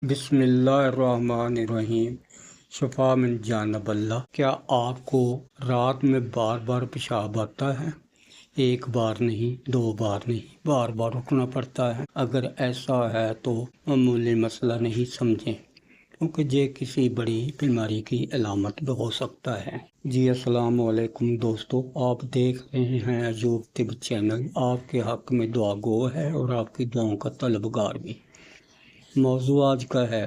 بسم اللہ الرحمن الرحیم۔ شفا من جانب اللہ۔ کیا آپ کو رات میں بار بار پیشاب آتا ہے؟ ایک بار نہیں، دو بار نہیں، بار بار اٹھنا پڑتا ہے؟ اگر ایسا ہے تو معمولی مسئلہ نہیں سمجھیں، کیونکہ یہ کسی بڑی بیماری کی علامت بھی ہو سکتا ہے۔ جی السلام علیکم دوستو، آپ دیکھ رہے ہیں ایوب طب چینل۔ آپ کے حق میں دعا گو ہے اور آپ کی دعاؤں کا طلبگار بھی۔ موضوع آج کا ہے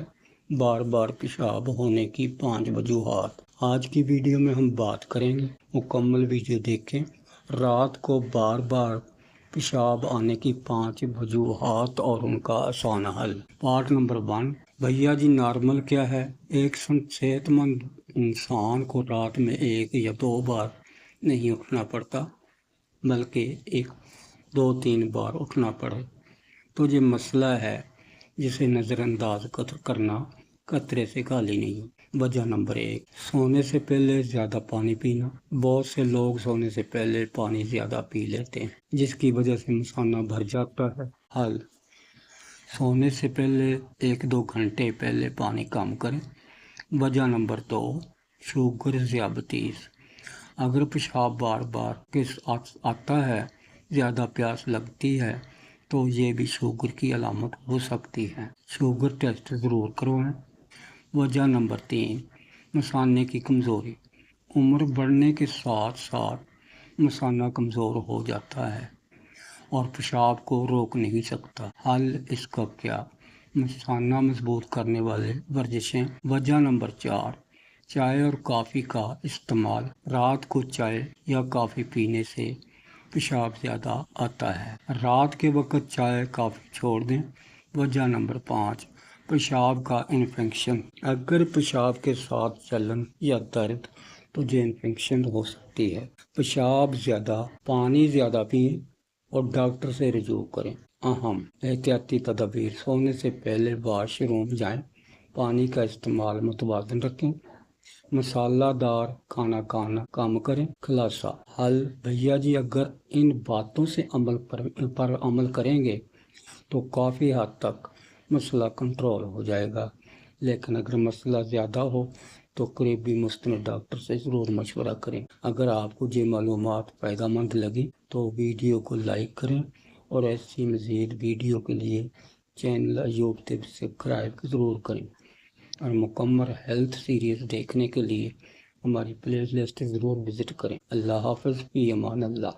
بار بار پیشاب ہونے کی 5 وجوہات۔ آج کی ویڈیو میں ہم بات کریں گے، مکمل ویڈیو دیکھیں۔ رات کو بار بار پیشاب آنے کی 5 وجوہات اور ان کا آسان حل۔ Part number 1۔ بھیا جی نارمل کیا ہے؟ ایک صحت مند انسان کو رات میں 1 یا 2 بار نہیں اٹھنا پڑتا، بلکہ 2-3 بار اٹھنا پڑے، تو یہ مسئلہ ہے جسے نظر انداز کرنا خطرے سے خالی نہیں۔ وجہ نمبر 1، سونے سے پہلے زیادہ پانی پینا۔ بہت سے لوگ سونے سے پہلے پانی زیادہ پی لیتے ہیں، جس کی وجہ سے مثانہ بھر جاتا ہے۔ حل: سونے سے پہلے 1-2 گھنٹے پہلے پانی کم کریں۔ وجہ نمبر 2، شوگر ذیابیطس۔ اگر پیشاب بار بار آتا ہے، زیادہ پیاس لگتی ہے، تو یہ بھی شوگر کی علامت ہو سکتی ہے۔ شوگر ٹیسٹ ضرور کروائیں۔ وجہ نمبر 3، مثانے کی کمزوری۔ عمر بڑھنے کے ساتھ ساتھ مثانہ کمزور ہو جاتا ہے اور پیشاب کو روک نہیں سکتا۔ حل اس کا کیا؟ مثانہ مضبوط کرنے والے ورزشیں۔ وجہ نمبر 4، چائے اور کافی کا استعمال۔ رات کو چائے یا کافی پینے سے پیشاب زیادہ آتا ہے، رات کے وقت چائے کافی چھوڑ دیں۔ وجہ نمبر 5، پیشاب کا انفیکشن۔ اگر پیشاب کے ساتھ جلن یا درد، تو یہ انفیکشن ہو سکتی ہے۔ پیشاب زیادہ، پانی زیادہ پئیں اور ڈاکٹر سے رجوع کریں۔ اہم احتیاطی تدابیر: سونے سے پہلے واش روم جائیں، پانی کا استعمال متوازن رکھیں، مسالہ دار کھانا کھانا کم کریں۔ خلاصہ: حل: بھیا جی اگر ان باتوں سے عمل کریں گے تو کافی حد تک مسئلہ کنٹرول ہو جائے گا، لیکن اگر مسئلہ زیادہ ہو تو قریبی مستند ڈاکٹر سے ضرور مشورہ کریں۔ اگر آپ کو یہ معلومات فائدہ مند لگی تو ویڈیو کو لائک کریں اور ایسی مزید ویڈیو کے لیے چینل ایوب طب سبسکرائب ضرور کریں، اور مکمل ہیلتھ سیریز دیکھنے کے لیے ہماری پلے لسٹ ضرور وزٹ کریں۔ اللہ حافظ، فی امان اللہ۔